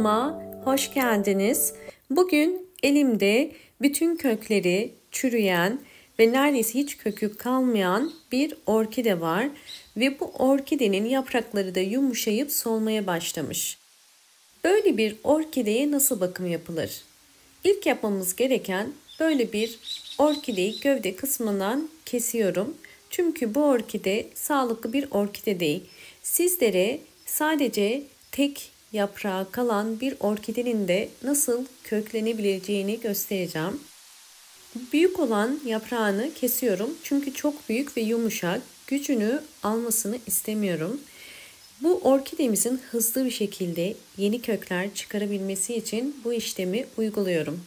Kanalıma hoş geldiniz. Bugün elimde bütün kökleri çürüyen ve neredeyse hiç kökü kalmayan bir orkide var. Ve bu orkidenin yaprakları da yumuşayıp solmaya başlamış. Böyle bir orkideye nasıl bakım yapılır? İlk yapmamız gereken böyle bir orkideyi gövde kısmından kesiyorum. Çünkü bu orkide sağlıklı bir orkide değil. Sizlere sadece tek yaprağı kalan bir orkidenin de nasıl köklenebileceğini göstereceğim. Büyük olan yaprağını kesiyorum çünkü çok büyük ve yumuşak, gücünü almasını istemiyorum. Bu orkidemizin hızlı bir şekilde yeni kökler çıkarabilmesi için bu işlemi uyguluyorum.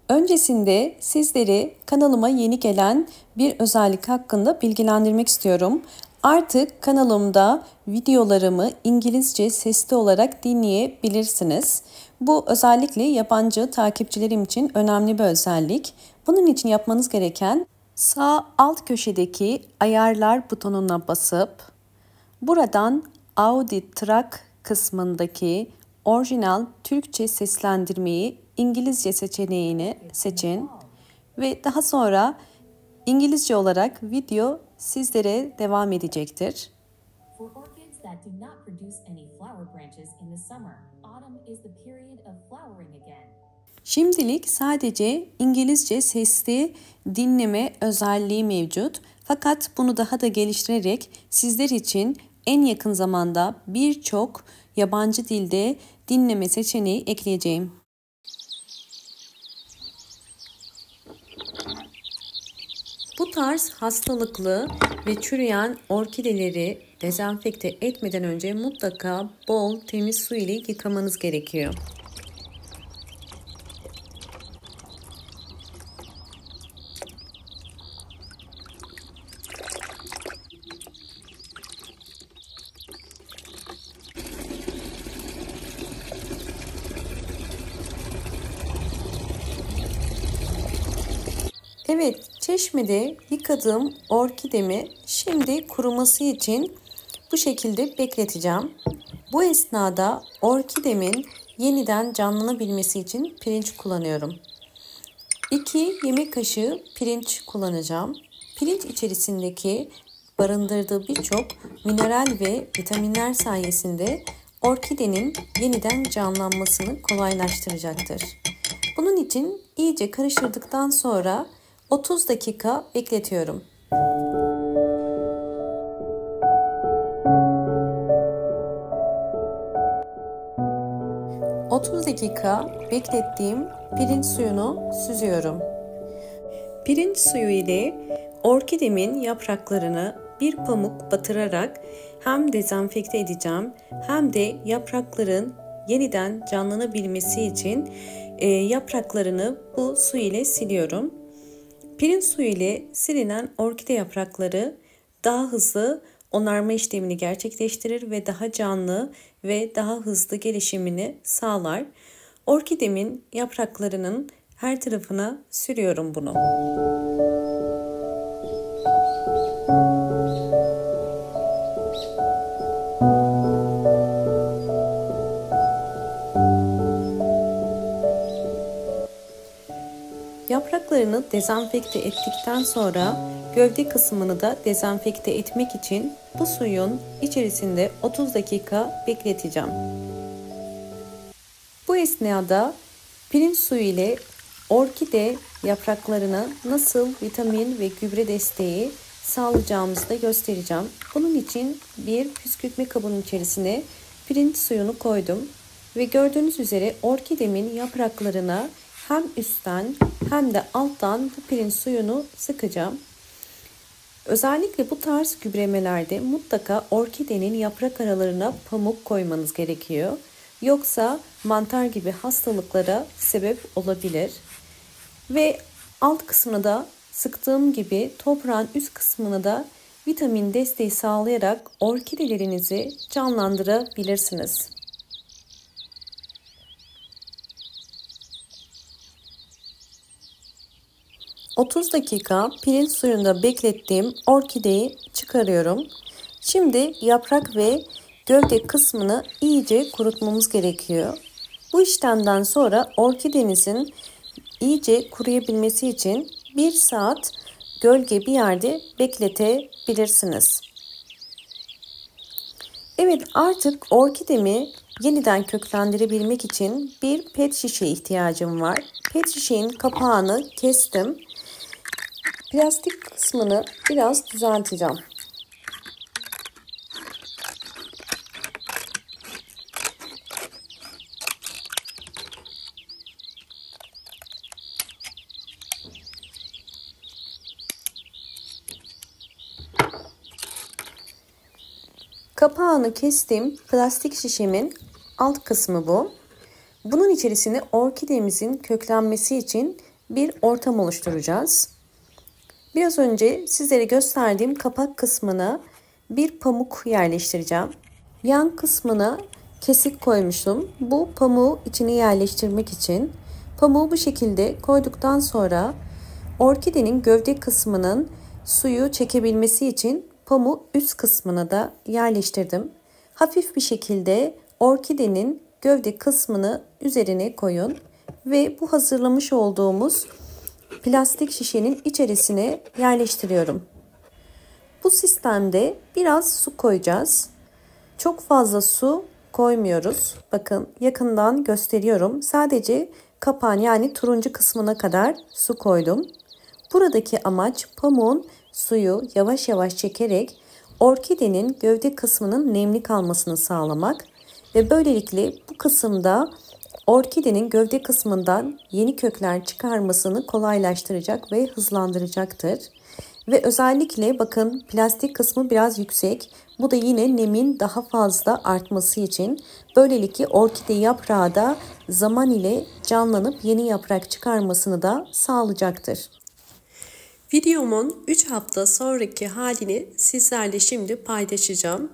Öncesinde sizleri kanalıma yeni gelen bir özellik hakkında bilgilendirmek istiyorum. Artık kanalımda videolarımı İngilizce sesli olarak dinleyebilirsiniz. Bu özellikle yabancı takipçilerim için önemli bir özellik. Bunun için yapmanız gereken sağ alt köşedeki ayarlar butonuna basıp buradan Audi Track kısmındaki orijinal Türkçe seslendirmeyi İngilizce seçeneğini seçin ve daha sonra İngilizce olarak video sizlere devam edecektir. Şimdilik sadece İngilizce sesli dinleme özelliği mevcut. Fakat bunu daha da geliştirerek sizler için en yakın zamanda birçok yabancı dilde dinleme seçeneği ekleyeceğim. Bu tarz hastalıklı ve çürüyen orkideleri dezenfekte etmeden önce mutlaka bol temiz su ile yıkamanız gerekiyor. Evet, çeşmede yıkadığım orkidemi şimdi kuruması için bu şekilde bekleteceğim. Bu esnada orkidemin yeniden canlanabilmesi için pirinç kullanıyorum. 2 yemek kaşığı pirinç kullanacağım. Pirinç içerisindeki barındırdığı birçok mineral ve vitaminler sayesinde orkidenin yeniden canlanmasını kolaylaştıracaktır. Bunun için iyice karıştırdıktan sonra 30 dakika bekletiyorum. ...30 dakika beklettiğim pirinç suyunu süzüyorum. Pirinç suyu ile orkidemin yapraklarını bir pamuk batırarak hem dezenfekte edeceğim hem de yaprakların yeniden canlanabilmesi için yapraklarını bu su ile siliyorum. Pirinç suyu ile silinen orkide yaprakları daha hızlı onarma işlemini gerçekleştirir ve daha canlı ve daha hızlı gelişimini sağlar. Orkidemin yapraklarının her tarafına sürüyorum bunu. Yapraklarını dezenfekte ettikten sonra gövde kısmını da dezenfekte etmek için bu suyun içerisinde 30 dakika bekleteceğim. Bu esnada pirinç suyu ile orkide yapraklarına nasıl vitamin ve gübre desteği sağlayacağımızı da göstereceğim. Bunun için bir püskürtme kabının içerisine pirinç suyunu koydum ve gördüğünüz üzere orkidemin yapraklarına hem üstten hem de alttan bu pirinç suyunu sıkacağım. Özellikle bu tarz gübremelerde mutlaka orkidenin yaprak aralarına pamuk koymanız gerekiyor. Yoksa mantar gibi hastalıklara sebep olabilir. Ve alt kısmını da sıktığım gibi toprağın üst kısmını da vitamin desteği sağlayarak orkidelerinizi canlandırabilirsiniz. 30 dakika pirinç suyunda beklettiğim orkideyi çıkarıyorum. Şimdi yaprak ve gövde kısmını iyice kurutmamız gerekiyor. Bu işlemden sonra orkidenizin iyice kuruyabilmesi için 1 saat gölge bir yerde bekletebilirsiniz. Evet, artık orkidemi yeniden köklendirebilmek için bir pet şişe ihtiyacım var. Pet şişenin kapağını kestim. Plastik kısmını biraz düzelteceğim. Kapağını kestim. Plastik şişemin alt kısmı bu. Bunun içerisine orkidemizin köklenmesi için bir ortam oluşturacağız. Biraz önce sizlere gösterdiğim kapak kısmına bir pamuk yerleştireceğim. Yan kısmına kesik koymuştum. Bu pamuğu içine yerleştirmek için. Pamuğu bu şekilde koyduktan sonra orkidenin gövde kısmının suyu çekebilmesi için pamuğu üst kısmına da yerleştirdim. Hafif bir şekilde orkidenin gövde kısmını üzerine koyun ve bu hazırlamış olduğumuz plastik şişenin içerisine yerleştiriyorum. Bu sistemde biraz su koyacağız. Çok fazla su koymuyoruz. Bakın yakından gösteriyorum. Sadece kapağın yani turuncu kısmına kadar su koydum. Buradaki amaç pamuğun suyu yavaş yavaş çekerek orkidenin gövde kısmının nemli kalmasını sağlamak ve böylelikle bu kısımda orkidenin gövde kısmından yeni kökler çıkarmasını kolaylaştıracak ve hızlandıracaktır. Ve özellikle bakın plastik kısmı biraz yüksek. Bu da yine nemin daha fazla artması için. Böylelikle orkide yaprağı da zaman ile canlanıp yeni yaprak çıkarmasını da sağlayacaktır. Videomun 3 hafta sonraki halini sizlerle şimdi paylaşacağım.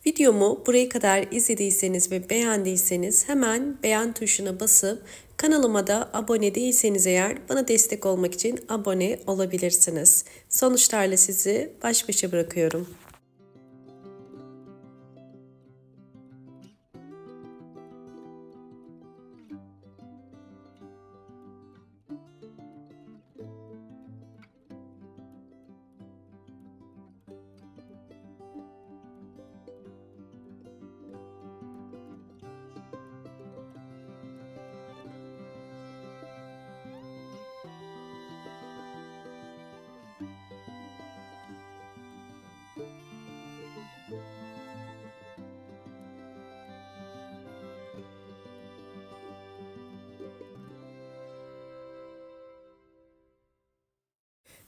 Videomu buraya kadar izlediyseniz ve beğendiyseniz hemen beğen tuşuna basıp kanalıma da abone değilseniz eğer bana destek olmak için abone olabilirsiniz. Sonuçlarla sizi baş başa bırakıyorum.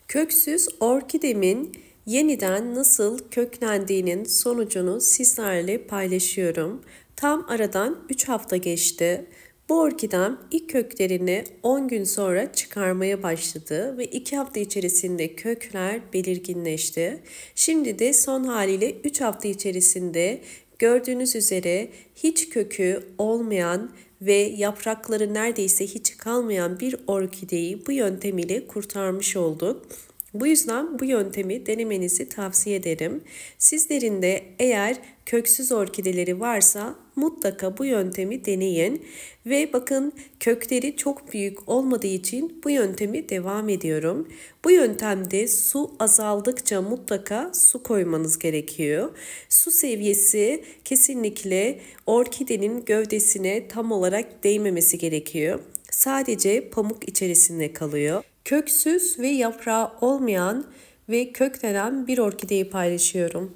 Köksüz orkidemin yeniden nasıl köklendiğinin sonucunu sizlerle paylaşıyorum. Tam aradan 3 hafta geçti. Bu orkidem ilk köklerini 10 gün sonra çıkarmaya başladı ve 2 hafta içerisinde kökler belirginleşti. Şimdi de son haliyle 3 hafta içerisinde gördüğünüz üzere hiç kökü olmayan ve yaprakları neredeyse hiç kalmayan bir orkideyi bu yöntem ile kurtarmış olduk. Bu yüzden bu yöntemi denemenizi tavsiye ederim. Sizlerin de eğer köksüz orkideleri varsa mutlaka bu yöntemi deneyin. Ve bakın kökleri çok büyük olmadığı için bu yöntemi devam ediyorum. Bu yöntemde su azaldıkça mutlaka su koymanız gerekiyor. Su seviyesi kesinlikle orkidenin gövdesine tam olarak değmemesi gerekiyor. Sadece pamuk içerisinde kalıyor. Köksüz ve yaprağı olmayan ve köklenen bir orkideyi paylaşıyorum.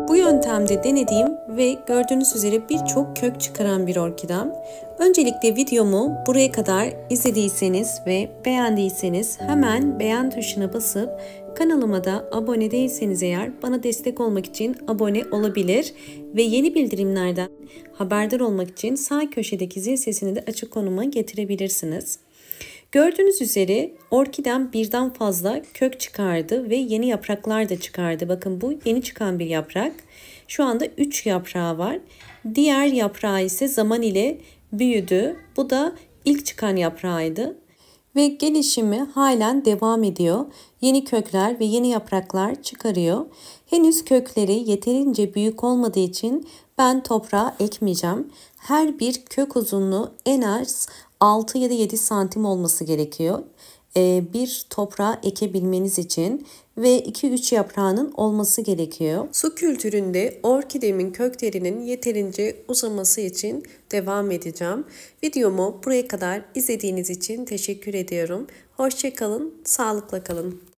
Bu yöntemde denediğim ve gördüğünüz üzere birçok kök çıkaran bir orkidem. Öncelikle videomu buraya kadar izlediyseniz ve beğendiyseniz hemen beğen tuşuna basıp kanalıma da abone değilseniz eğer bana destek olmak için abone olabilir ve yeni bildirimlerden haberdar olmak için sağ köşedeki zil sesini de açık konuma getirebilirsiniz. Gördüğünüz üzere orkidem birden fazla kök çıkardı ve yeni yapraklar da çıkardı. Bakın bu yeni çıkan bir yaprak. Şu anda 3 yaprağı var. Diğer yaprağı ise zaman ile büyüdü. Bu da ilk çıkan yaprağıydı. Ve gelişimi halen devam ediyor. Yeni kökler ve yeni yapraklar çıkarıyor. Henüz kökleri yeterince büyük olmadığı için ben toprağa ekmeyeceğim. Her bir kök uzunluğu en az 6 ya da 7 santim olması gerekiyor. Bir toprağa ekebilmeniz için ve 2-3 yaprağının olması gerekiyor. Su kültüründe orkidemin köklerinin yeterince uzaması için devam edeceğim. Videomu buraya kadar izlediğiniz için teşekkür ediyorum. Hoşça kalın, sağlıkla kalın.